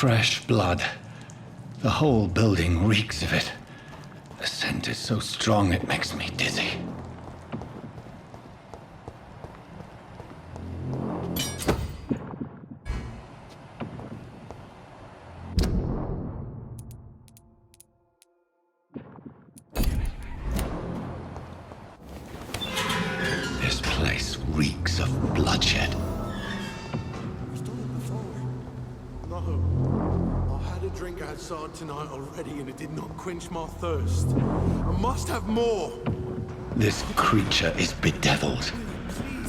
Fresh blood. The whole building reeks of it. The scent is so strong it makes me dizzy. This place reeks of bloodshed. Drink outside tonight already and it did not quench my thirst. I must have more. This creature is bedeviled.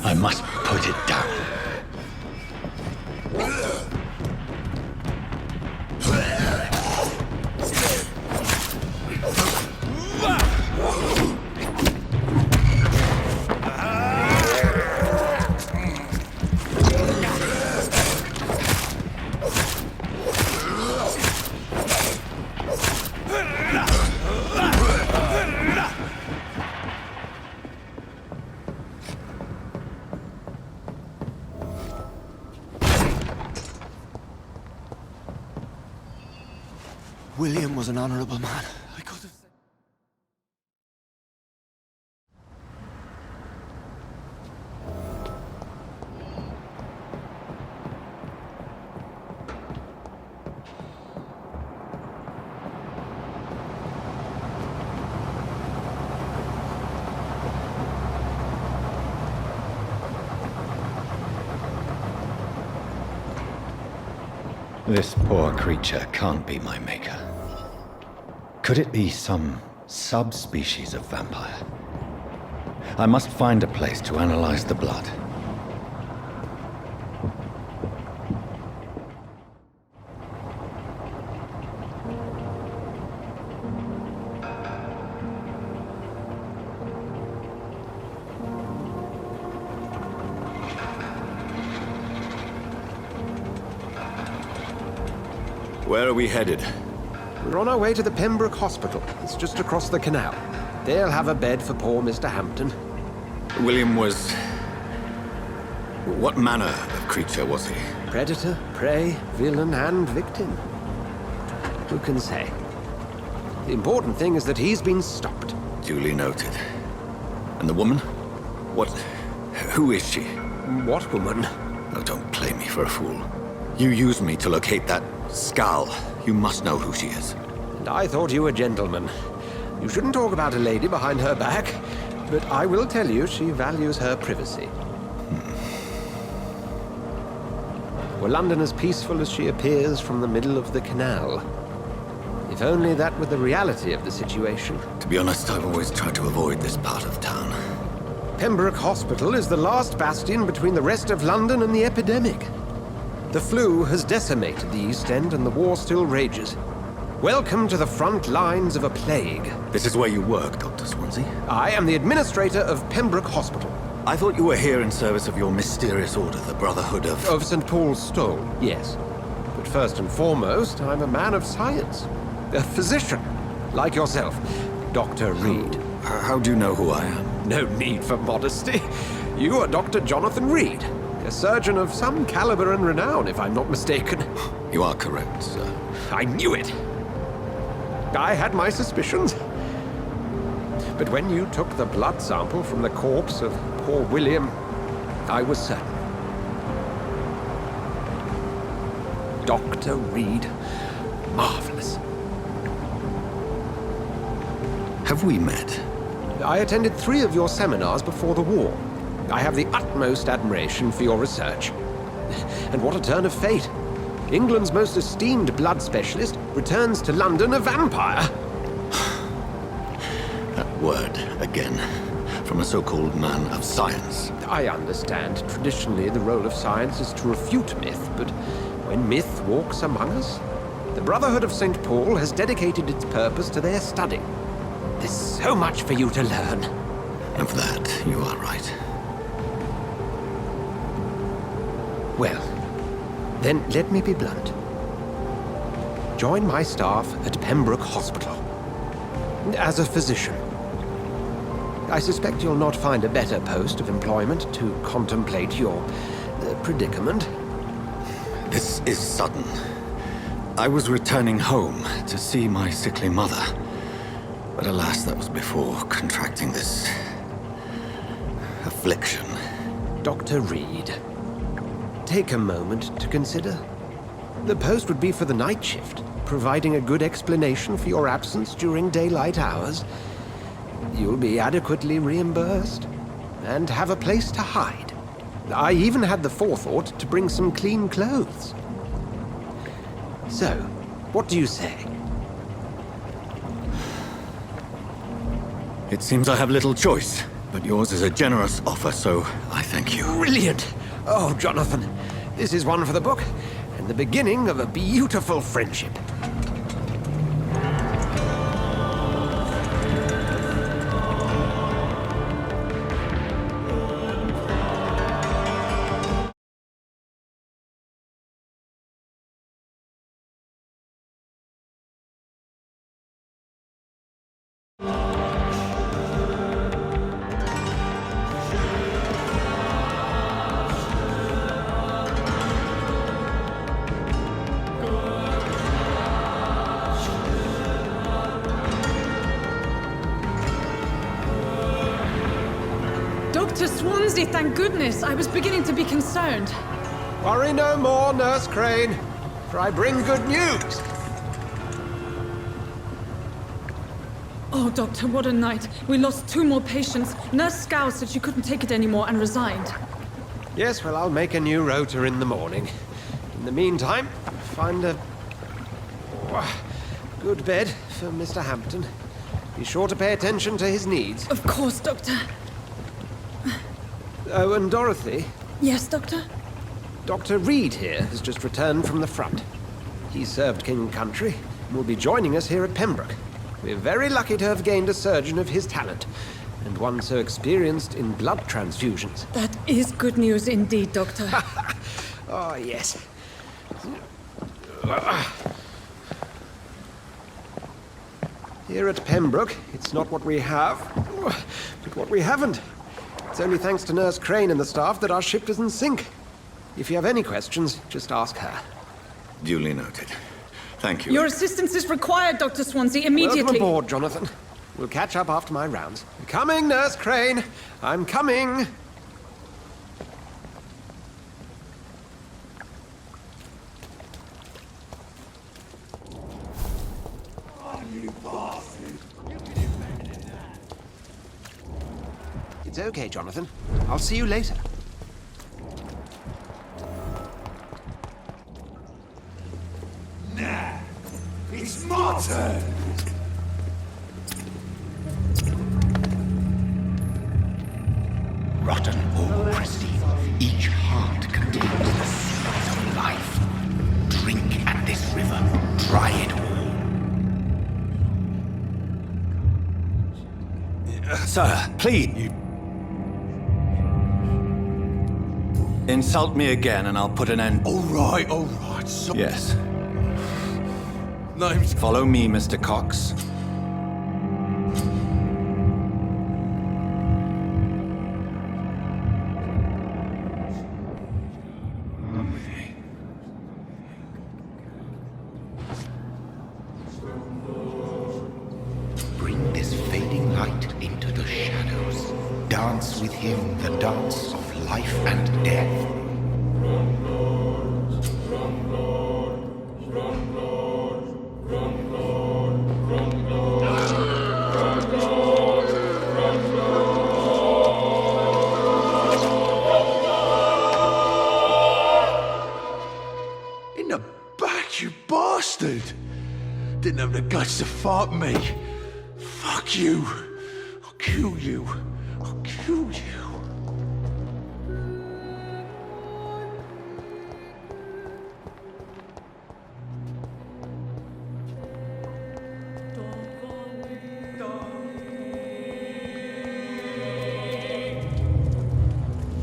I must put it down. William was an honorable man. I could have... This poor creature can't be my maker. Could it be some subspecies of vampire? I must find a place to analyze the blood. Where are we headed? We're on our way to the Pembroke Hospital. It's just across the canal. They'll have a bed for poor Mr. Hampton. William was... What manner of creature was he? Predator, prey, villain, and victim. Who can say? The important thing is that he's been stopped. Duly noted. And the woman? What... Who is she? What woman? Oh, don't play me for a fool. You used me to locate that skull. You must know who she is. And I thought you a gentleman. You shouldn't talk about a lady behind her back, but I will tell you she values her privacy. Were London as peaceful as she appears from the middle of the canal? If only that were the reality of the situation. To be honest, I've always tried to avoid this part of town. Pembroke Hospital is the last bastion between the rest of London and the epidemic. The flu has decimated the East End and the war still rages. Welcome to the front lines of a plague. This is where you work, Dr. Swansea? I am the administrator of Pembroke Hospital. I thought you were here in service of your mysterious order, the Brotherhood of... Of St. Paul's Stole, yes. But first and foremost, I'm a man of science. A physician, like yourself, Dr. Reed. How do you know who I am? No need for modesty. You are Dr. Jonathan Reed, a surgeon of some caliber and renown, if I'm not mistaken. You are correct, sir. I knew it. I had my suspicions. But when you took the blood sample from the corpse of poor William, I was certain. Dr. Reed. Marvelous. Have we met? I attended 3 of your seminars before the war. I have the utmost admiration for your research. And what a turn of fate. England's most esteemed blood specialist returns to London a vampire. That word, again. From a so-called man of science. I understand. Traditionally, the role of science is to refute myth, but when myth walks among us, the Brotherhood of St. Paul has dedicated its purpose to their study. There's so much for you to learn. Of that, you are right. Well, then let me be blunt. Join my staff at Pembroke Hospital. As a physician. I suspect you'll not find a better post of employment to contemplate your predicament. This is sudden. I was returning home to see my sickly mother. But alas, that was before contracting this affliction. Dr. Reed, take a moment to consider. The post would be for the night shift, providing a good explanation for your absence during daylight hours. You'll be adequately reimbursed and have a place to hide. I even had the forethought to bring some clean clothes. So, what do you say? It seems I have little choice, but yours is a generous offer, so I thank you. Brilliant! Oh, Jonathan, this is one for the book, and the beginning of a beautiful friendship. Dr. Swansea, thank goodness. I was beginning to be concerned. Worry no more, Nurse Crane, for I bring good news. Oh, Doctor, what a night. We lost 2 more patients. Nurse Scow said she couldn't take it anymore and resigned. Yes, well, I'll make a new rota in the morning. In the meantime, find a good bed for Mr. Hampton. Be sure to pay attention to his needs. Of course, Doctor. Oh, and Dorothy, Yes, Doctor? Dr. Reed here has just returned from the front. He served King and Country and will be joining us here at Pembroke. We're very lucky to have gained a surgeon of his talent, and one so experienced in blood transfusions. That is good news indeed, Doctor. Oh, yes. Here at Pembroke, it's not what we have, but what we haven't. It's only thanks to Nurse Crane and the staff that our ship doesn't sink. If you have any questions, just ask her. Duly noted. Thank you. Your assistance is required, Dr. Swansea, immediately. Welcome aboard, Jonathan. We'll catch up after my rounds. Coming, Nurse Crane. I'm coming. It's okay, Jonathan. I'll see you later. Nah, it's my turn. Rotten or pristine, each heart contains the secret of life. Drink at this river, try it all. Sir, please. Insult me again and I'll put an end. All right, so... Yes. Name's... Follow me, Mr. Cox. Bring this fading light into the shadows. Dance with him the dance of life and death. In the back, you bastard! Didn't have the guts to fuck me. Fuck you. I'll kill you. I'll kill you.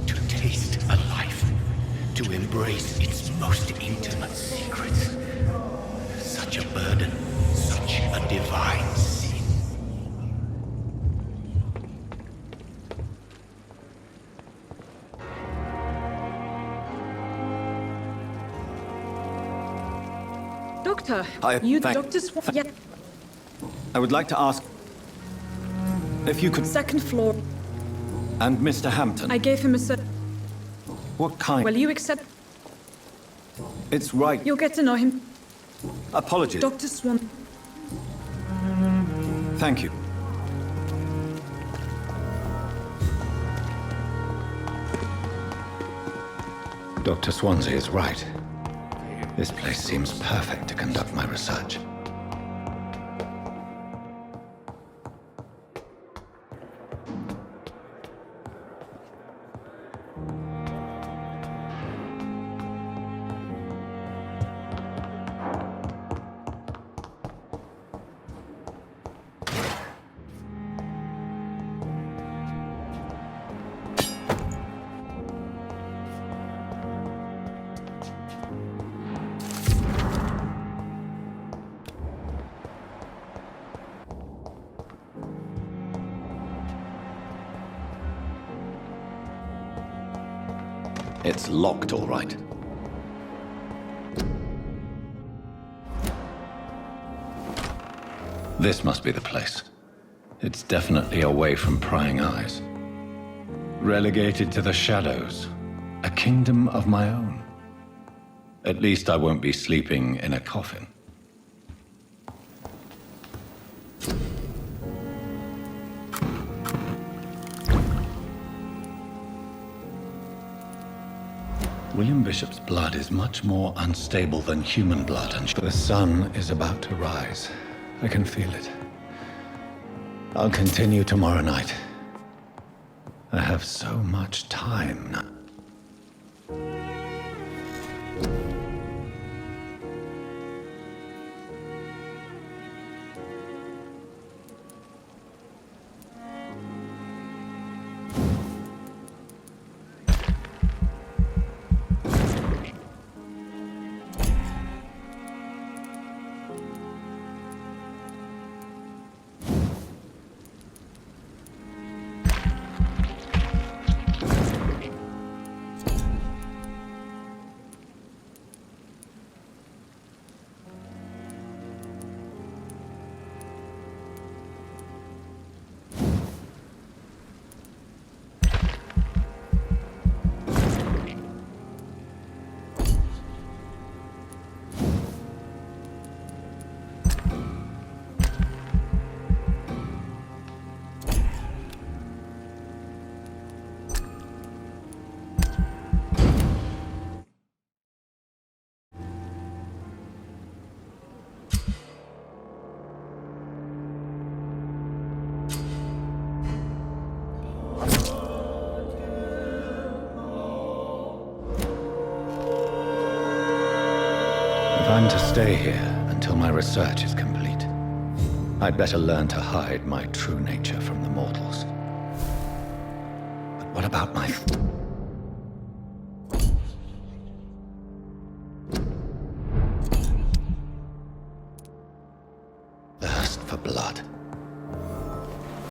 To taste a life, to embrace its most intimate secrets. Such a burden, such a divine sin. Doctor, Hi, you thank- Dr. Swan. Yeah, I would like to ask if you could... second floor. And Mr. Hampton, I gave him a set. what kind... Will you accept? It's right. You'll get to know him. Apologies. Dr. Swan. Thank you. Dr. Swansea is right. This place seems perfect to conduct my research. It's locked, all right. This must be the place. It's definitely away from prying eyes. Relegated to the shadows. A kingdom of my own. At least I won't be sleeping in a coffin. William Bishop's blood is much more unstable than human blood, and the sun is about to rise. I can feel it. I'll continue tomorrow night. I have so much time now. I'm to stay here until my research is complete. I'd better learn to hide my true nature from the mortals. But what about my...